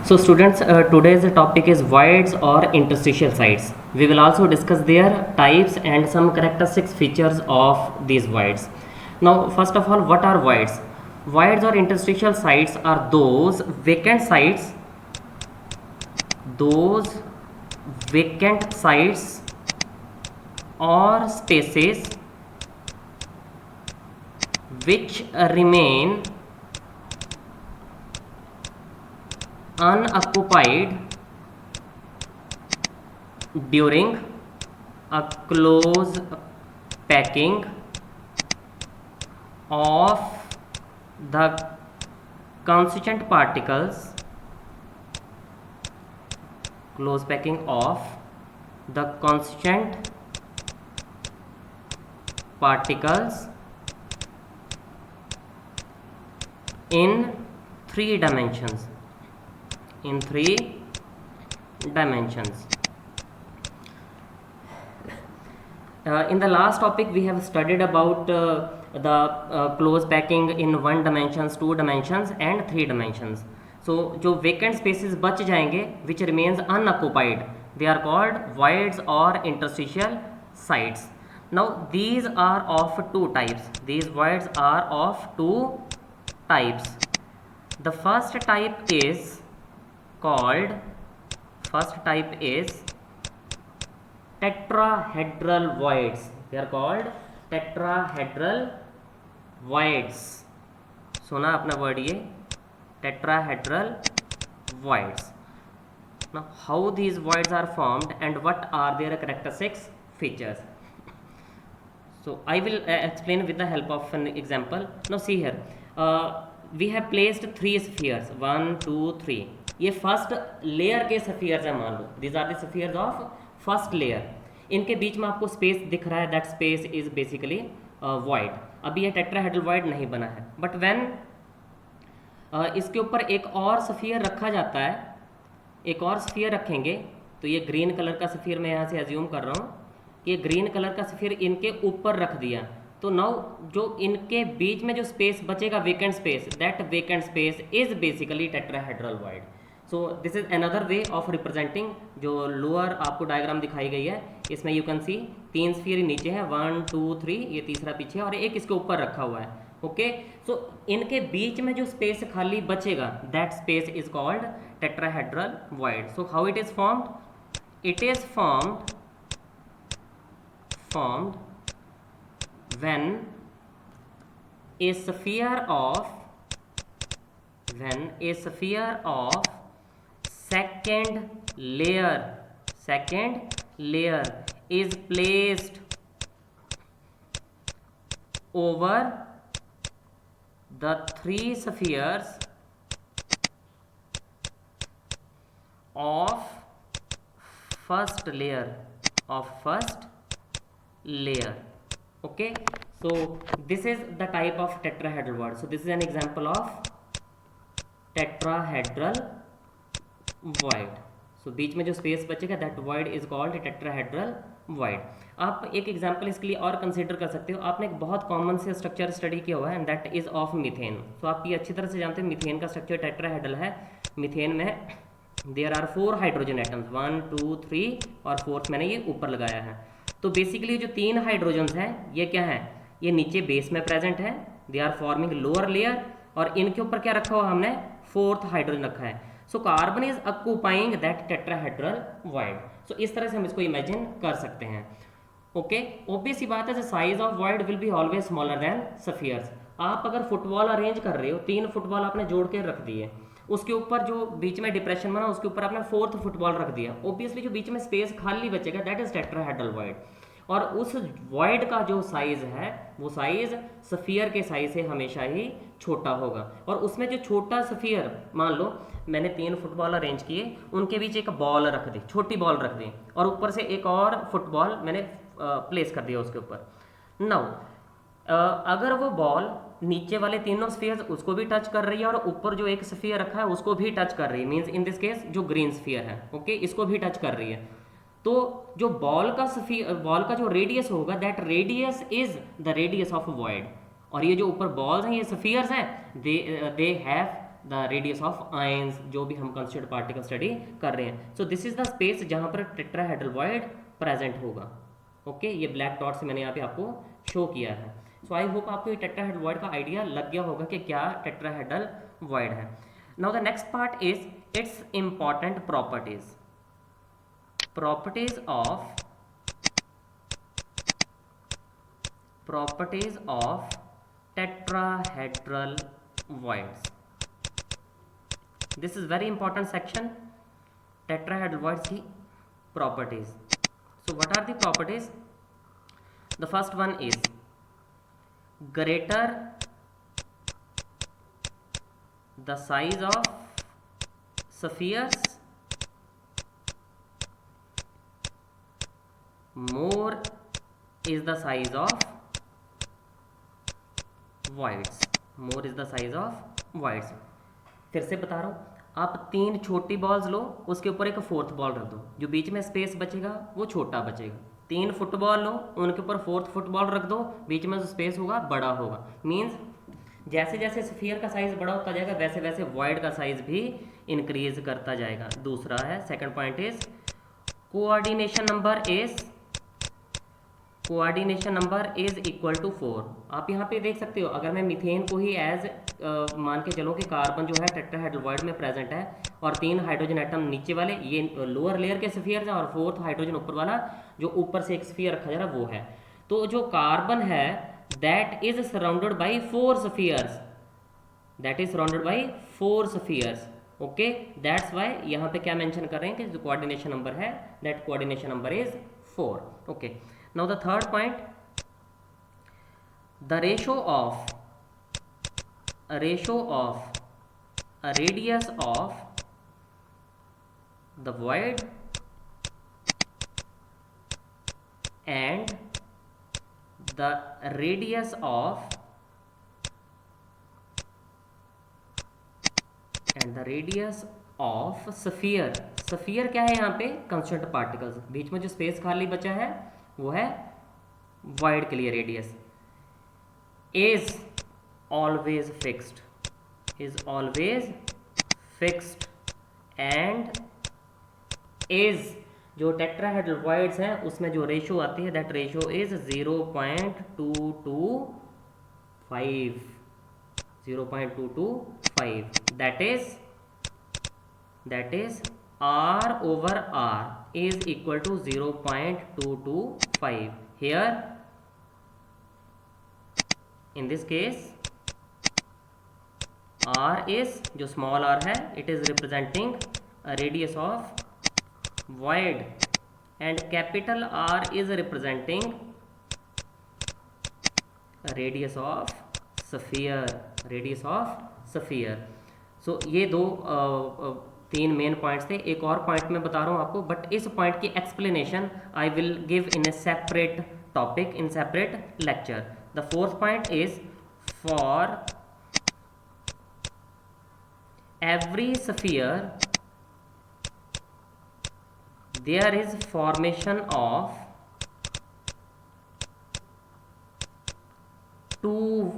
So students, today's topic is voids or interstitial sites. We will also discuss their types and some characteristics features of these voids. Now, first of all, what are voids? Voids or interstitial sites are those vacant sites or spaces which remain unoccupied during a close packing of the constituent particles in three dimensions. In the last topic we have studied about the close packing in 1 dimensions, 2 dimensions and 3 dimensions. So जो vacant spaces बच जाएंगे which remains unoccupied, they are called voids or interstitial sites. Now these are of two types. These voids are of two types. The first type is tetrahedral voids. They are called tetrahedral voids. सुना अपना word ये tetrahedral voids. Now how these voids are formed and what are their characteristics features? So I will explain with the help of an example. Now see here, we have placed 3 spheres, 1 2 3. ये first layer के spheres हैं, मान लो these are the spheres of first layer. इनके बीच में आपको space दिख रहा है, that space is basically void. अभी ये टेट्राहेड्रल वॉइड नहीं बना है, बट व्हेन इसके ऊपर एक और स्फीयर रखा जाता है, एक और स्फीयर रखेंगे, तो ये ग्रीन कलर का स्फीयर मैं यहाँ से एज्यूम कर रहा हूँ कि ये ग्रीन कलर का स्फीयर इनके ऊपर रख दिया, तो नाउ जो इनके बीच में जो स्पेस बचेगा vacant space, that vacant space is basically tetrahedral void. So this is another way of representing. जो लोअर आपको डायग्राम दिखाई गई है, इसमें यू कैन सी 3 स्फीयर नीचे है, 1 2 3, ये तीसरा पीछे और एक इसके ऊपर रखा हुआ है. ओके, सो इनके बीच में जो स्पेस खाली बचेगा, that space is called tetrahedral void. So how it is formed? It is formed when a sphere of second layer is placed over the 3 spheres of first layer. Okay, so this is the type of tetrahedral void. So this is an example of tetrahedral void. So बीच में जो space बचेगा, that void is called tetrahedral void. आप एक example इसके लिए और consider कर सकते हो. आपने एक बहुत कॉमन से स्ट्रक्चर स्टडी किया हुआ है, and that is of methane. तो आप ये अच्छी तरह से जानते हैं मीथेन का स्ट्रक्चर टेट्राहेड्रल है. मीथेन में देयर आर 4 हाइड्रोजन एटम्स, 1 2 3 और 4th मैंने ये ऊपर लगाया है. तो बेसिकली जो 3 हाइड्रोजन्स हैं, ये क्या है, ये नीचे बेस में प्रेजेंट है, they are forming lower layer, और इनके ऊपर क्या रखा हुआ हमने, 4th हाइड्रोजन रखा है. So carbon is occupying that tetrahedral void. So इस तरह से हम इसको इमेजिन कर सकते हैं. ओके, ऑब्वियस सी बात है, size of void will be always smaller than spheres. आप अगर फुटबॉल अरेंज कर रहे हो, 3 फुटबॉल आपने जोड़ के रख दिए, उसके ऊपर जो बीच में डिप्रेशन बना, उसके ऊपर आपने 4th फुटबॉल रख दिया, ऑब्वियसली जो बीच में स्पेस खाली बचेगा, दैट इज टेट्राहेड्रल वॉइड. और उस वॉइड का जो साइज है, वो साइज स्फीयर के साइज से हमेशा ही छोटा होगा. और उसमें जो छोटा स्फीयर, मान लो मैंने 3 फुटबॉल अरेंज किए, उनके बीच एक बॉल रख दी, छोटी बॉल रख दी, और ऊपर से एक और फुटबॉल मैंने प्लेस कर दिया उसके ऊपर. नाउ अगर वो बॉल नीचे वाले तीनों स्फीयर्स उसको भी टच कर रही है और ऊपर जो एक स्फीयर रखा है उसको भी टच कर रही है, मींस इन दिस केस जो ग्रीन स्फीयर है, ओके, इसको भी टच कर रही है, तो जो बॉल का जो रेडियस होगा, that radius is the radius of void. और ये जो ऊपर बॉल्स हैं, ये स्फीयर्स हैं, they have the radius of ions, जो भी हम कंस्टिट्यूएंट पार्टिकल स्टडी कर रहे हैं। सो दिस इज द स्पेस जहाँ पर टेट्राहेड्रल वॉइड प्रेजेंट होगा। ओके, ये ब्लैक डॉट से मैंने यहाँ पे आपको शो किया है। सो आई होप आपको ये टेट्राहेड्रल वॉइड का आइडिया लग गया होगा कि क्या टेट्राहेड्रल वॉइड है। Now the next part is it's important properties. properties of tetrahedral voids. This is very important section, tetrahedral voids की properties. So what are the properties? The first one is greater the size of spheres, more is the size of voids, more is the size of voids। फिर से बता रहा हूँ, आप 3 छोटी balls लो, उसके ऊपर एक 4th बॉल रख दो, जो बीच में स्पेस बचेगा वो छोटा बचेगा। 3 फुटबॉल लो, उनके ऊपर 4th फुटबॉल रख दो, बीच में जो स्पेस होगा बड़ा होगा। मीन्स जैसे जैसे स्फीयर का साइज बड़ा होता जाएगा वैसे वैसे वॉइड का साइज भी इंक्रीज करता जाएगा। दूसरा है, second point is coordination number is equal to 4। आप यहाँ पे देख सकते हो, अगर मैं मीथेन को ही एज मान के चलो कि कार्बन जो है टेट्राहेड्रल वॉइड में प्रेजेंट है और 3 हाइड्रोजन एटम नीचे वाले, ये लोअर लेयर के स्फीयर है और 4th हाइड्रोजन ऊपर वाला जो ऊपर से एक स्फीयर रखा जा रहा है वो है। तो जो कार्बन है that is surrounded by 4 spheres, okay. That's why यहाँ पे क्या मेंशन कर रहे हैं कि जो कोऑर्डिनेशन नंबर है that coordination number is 4, okay. Now the third point, the ratio of radius of the void and the radius of sphere क्या है यहाँ पे? Constant particles. बीच में जो स्पेस खाली बचा है वो है void के लिए radius. is always fixed and is जो टेट्राहेड्रल वॉइड्स हैं उसमें जो रेशो आती है that ratio is 0.225 that is R over R is equal to 0.225। here in this case R is जो small r है it is representing a radius of void and capital R is representing a radius of sphere। so ये दो 3 main points थे। एक और point मैं बता रहा हूँ आपको, बट इस पॉइंट की explanation I will give in A separate topic in separate lecture. The fourth point is for every sphere there is formation of 2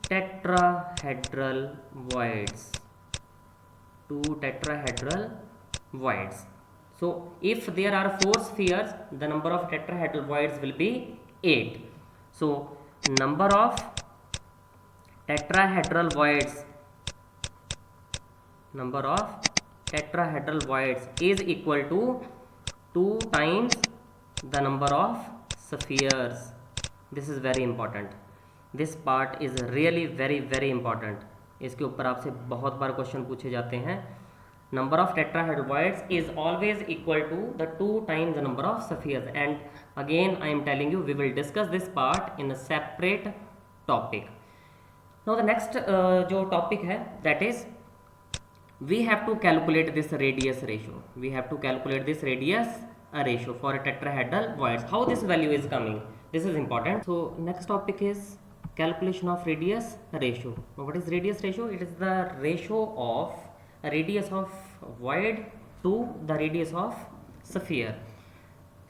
tetrahedral voids। So if there are 4 spheres the number of tetrahedral voids will be 8। so number of tetrahedral voids is equal to 2 times the number of spheres। this is very important, this part is really very important। इसके ऊपर आपसे बहुत बार question पूछे जाते हैं। Number of tetrahedral voids is always equal to the 2 times the number of spheres and again I am telling you we will discuss this part in a separate topic. Now the next जो topic है that is we have to calculate this radius ratio for a tetrahedral voids। how this value is coming, this is important। so next topic is calculation of radius ratio। what is radius ratio? it is the ratio of radius of void to the radius of sphere।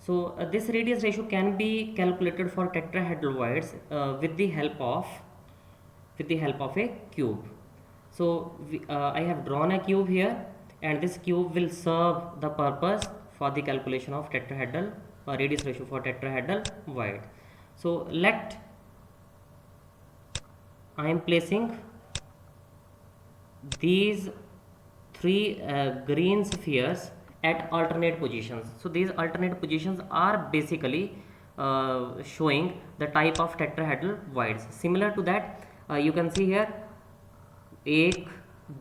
so this radius ratio can be calculated for tetrahedral voids with the help of a cube। So I have drawn a cube here, and this cube will serve the purpose for the calculation of tetrahedral radius ratio for tetrahedral void. So let I am placing these three green spheres at alternate positions. So these alternate positions are basically showing the type of tetrahedral voids. Similar to that, you can see here 1,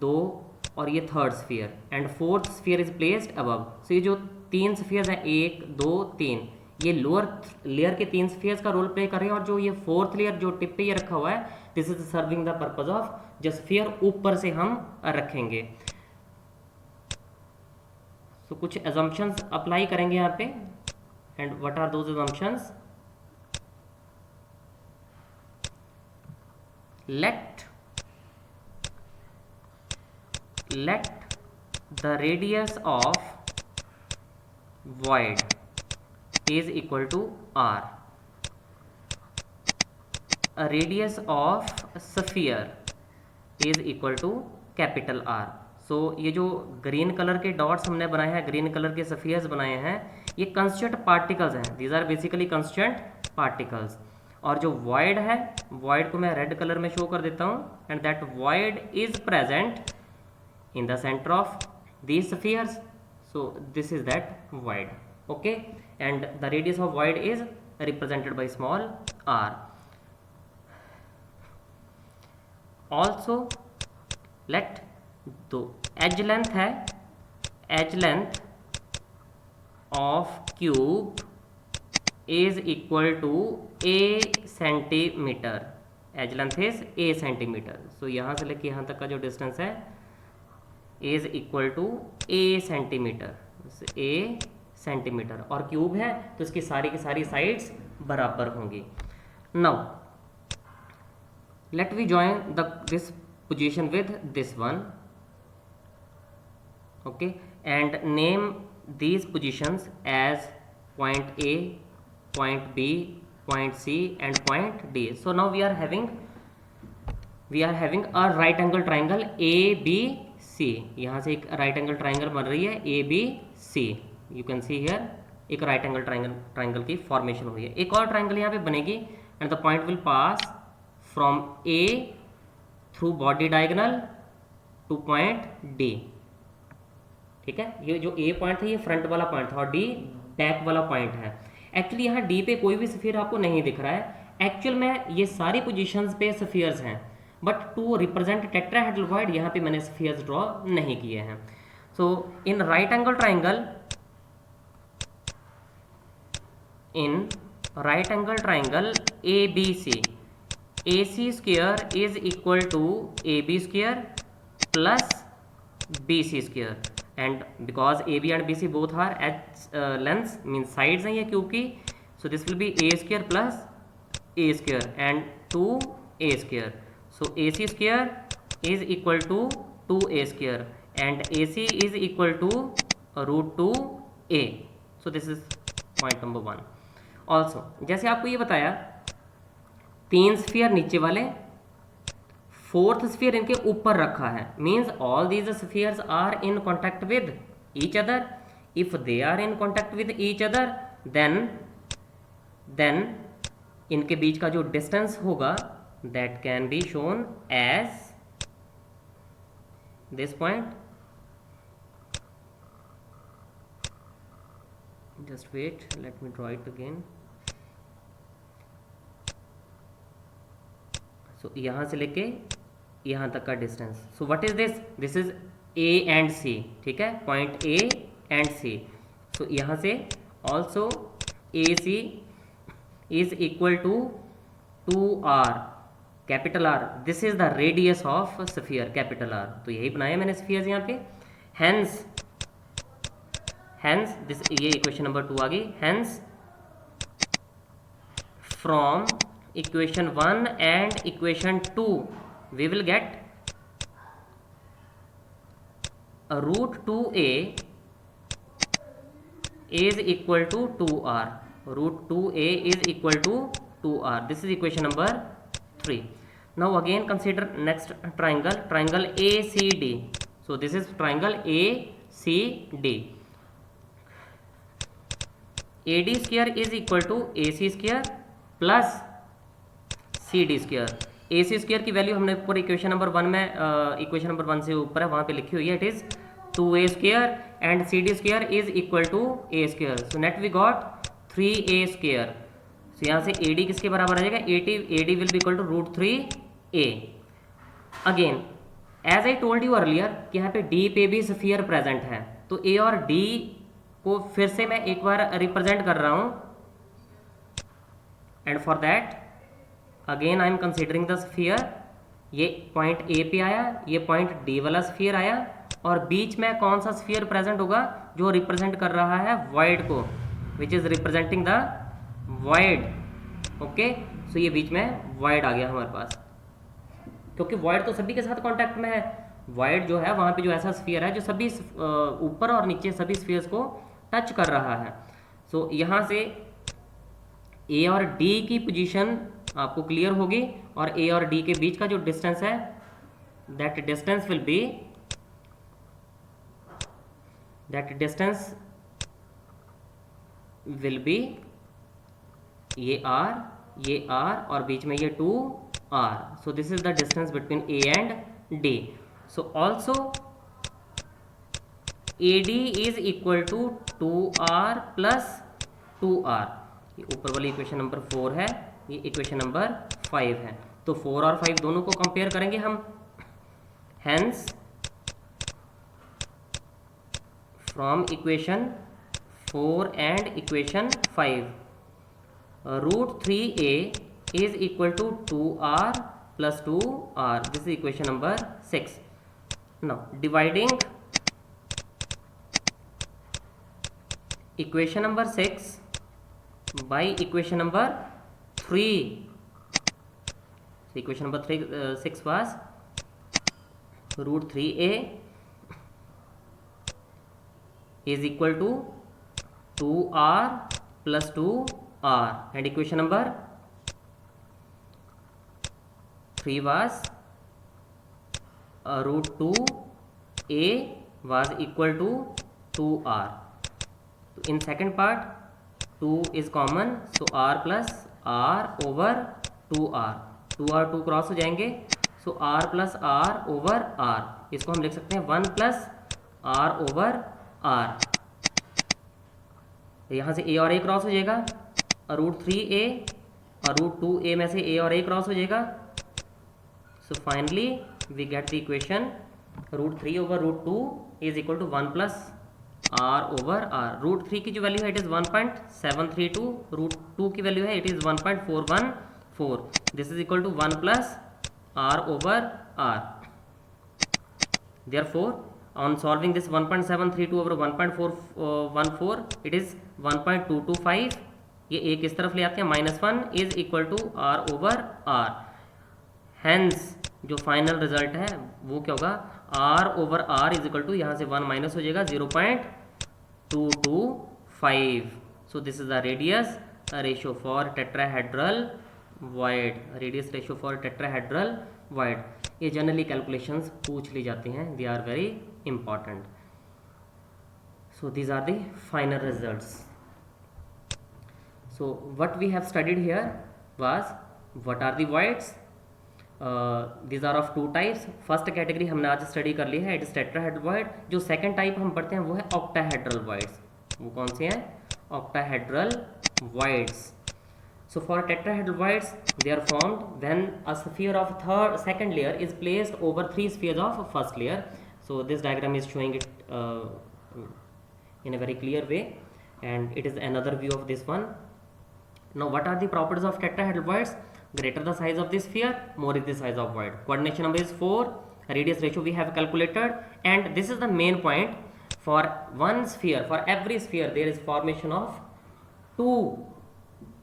2 और ये third sphere and fourth sphere is placed above. So ये जो 3 spheres हैं 1, 2, 3, ये lower layer के 3 spheres का role play कर रहे हैं, और जो ये फोर्थ लेयर जो टिप पे ये रखा हुआ है, this is serving the purpose of जो स्फीयर ऊपर से हम रखेंगे. सो कुछ assumptions अप्लाई करेंगे यहाँ पे, and what are those assumptions? let the radius of void is equal to r. A radius of sphere is equal to capital R. सो ये जो ग्रीन कलर के डॉट्स हमने बनाए हैं, ग्रीन कलर के स्फीयर्स बनाए हैं, ये कंस्टेंट पार्टिकल्स हैं. These are basically constant particles. और जो वॉइड है, वॉइड को मैं रेड कलर में शो कर देता हूँ, and that void is present in the center of these spheres. So this is that void. Okay, and the radius of void is represented by small r. Also let the edge length है, edge length of cube is equal to a centimeter. edge length is a centimeter. So यहाँ से लेके यहाँ तक का जो distance है is equal to a centimetre. A centimetre और क्यूब है तो इसकी सारी की सारी साइड्स बराबर होंगी. Now let we join this position with this one. Okay, and name these positions as point A, point B, point C and point D. So now we are having a right angle triangle A B C. यहाँ से एक right angle triangle बन रही है A B C. You can see here एक right angle triangle की formation हुई है. एक और ट्राइंगल यहाँ पे बनेगी, and the point will pass from A through body diagonal two point D. ठीक है, ये जो ए पॉइंट था ये फ्रंट वाला पॉइंट था और डी बैक वाला पॉइंट है. एक्चुअली यहाँ डी पे कोई भी स्फीयर आपको नहीं दिख रहा है. एक्चुअल में ये सारी पोजीशंस पे स्फीयर्स हैं, but to represent tetrahedral void यहाँ पे मैंने स्फीयर्स ड्रॉ नहीं किए हैं. So in right angle triangle A B C, A C square is equal to A B square plus B C square. And because A B and B C both are at lengths mean sides हैं ये cube की, so this will be A square plus A square and 2a square. So AC square is equal to 2a square and AC is equal to root 2a. So this is point number 1. Also जैसे आपको ये बताया 3 sphere नीचे वाले, 4th sphere इनके ऊपर रखा है, means all these spheres are in contact with each other. If they are in contact with each other, then इनके बीच का जो डिस्टेंस होगा that can be shown as this point. Just wait, let me draw it again. So यहाँ से लेके यहाँ तक का distance. So what is this? This is A and C. ठीक है, point A and C. So यहाँ से also AC is equal to 2R. Capital R, this is the radius of sphere capital R. तो यही बनाया मैंने spheres यहाँ पे. हेंस दिस, ये इक्वेशन नंबर 2 आ गई. Hence from equation 1 and equation 2 we will get root 2a is equal to 2r. Root 2a is equal to 2r. This is equation number 3. Now again consider next triangle ACD. So this is triangle ACD. AD square is equal to AC square plus CD square. AC square की value हमने ऊपर equation number 1 में equation number 1 से ऊपर है वहाँ पे लिखी हुई है, it is 2A square and CD square is equal to A square. So net we got 3A square. So यहाँ से AD किसके बराबर आ जाएगा, AD will be equal to √3A. Again as I told you earlier कि यहाँ पे D पे भी स्फीयर प्रेजेंट है, तो A और D को फिर से मैं एक बार रिप्रेजेंट कर रहा हूँ, and for that again I am considering the sphere. ये पॉइंट A पे आया, ये पॉइंट D वाला स्फीयर आया, और बीच में कौन सा स्फीयर प्रेजेंट होगा जो रिप्रेजेंट कर रहा है वॉइड को, which is representing the void. Okay, so ये बीच में वॉइड आ गया हमारे पास, क्योंकि वॉइड तो सभी के साथ कांटेक्ट में है. वॉइड जो है वहाँ पे जो ऐसा स्फीयर है जो सभी ऊपर और नीचे सभी स्फीयर्स को टच कर रहा है. सो यहाँ से ए और डी की पोजीशन आपको क्लियर होगी, और ए और डी के बीच का जो डिस्टेंस है दैट डिस्टेंस विल बी ये आर और बीच में ये 2R. So this is the distance between A and D. So also AD is equal to 2R plus 2R. ये ऊपर वाली इक्वेशन नंबर 4 है, ये इक्वेशन नंबर 5 है. तो 4 और 5 दोनों को कंपेयर करेंगे हम. Hence from equation 4 and equation 5, √3A is equal to 2R plus 2R. This is equation number 6. Now dividing equation number 6 by equation number 3. So equation number 6 was √3A is equal to 2R plus 2R, and equation number 3 was √2A was equal to 2R. So in second part 2 is common, so R plus R over 2R. 2R 2 cross हो जाएंगे, so R plus R over R. इसको हम लिख सकते हैं 1 plus R over R. यहाँ से A और A क्रॉस हो जाएगा, √3A और √2A में से A और A क्रॉस हो जाएगा. So finally we get the equation √3 over √2 is equal to 1 plus R over R. √3 की जो वैल्यू है इट इज 1.732, √2 की वैल्यू है it is 1.414. This is equal to 1 plus R over R. Therefore on solving this 1.732 over 1.414 it is 1.225. ये एक इस तरफ ले आते हैं, -1 is equal to R over R. Hence जो फाइनल रिजल्ट है वो क्या होगा, R over R is equal to यहाँ से 1 माइनस हो जाएगा 0.225. So this is the radius ratio for tetrahedral void. Radius ratio for tetrahedral void. ये जनरली कैलकुलेशंस पूछ ली जाती हैं, they are very important. So these are the final results. So what we have studied here was what are the voids. These are of two types. First category हमने आज study कर ली है, it is tetrahedral void. जो second type हम पढ़ते हैं वो है ऑक्टाहेड्रल वॉइड्स. वो कौन से हैं, octahedral voids. So for tetrahedral voids they are formed when a sphere of second layer is placed over 3 spheres of first layer. So this diagram is showing it in a very clear way, and it is another view of this one. Now what are the properties of tetrahedral voids? Greater the size of the sphere, more is the size of void. Coordination number is 4. Radius ratio we have calculated, and this is the main point. For one sphere, for every sphere there is formation of 2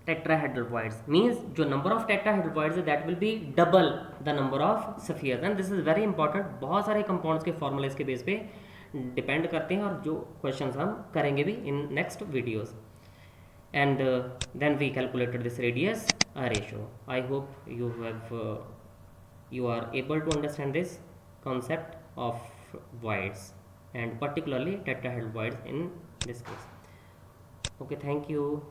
tetrahedral voids. Means जो number of tetrahedral voids है that will be double the number of spheres, and this is very important. बहुत सारे compounds के formulas के base पे depend करते हैं, और जो क्वेश्चंस हम करेंगे भी in next videos. And then we calculated this radius ratio. I hope you have you are able to understand this concept of voids and particularly tetrahedral voids in this case. Okay, thank you.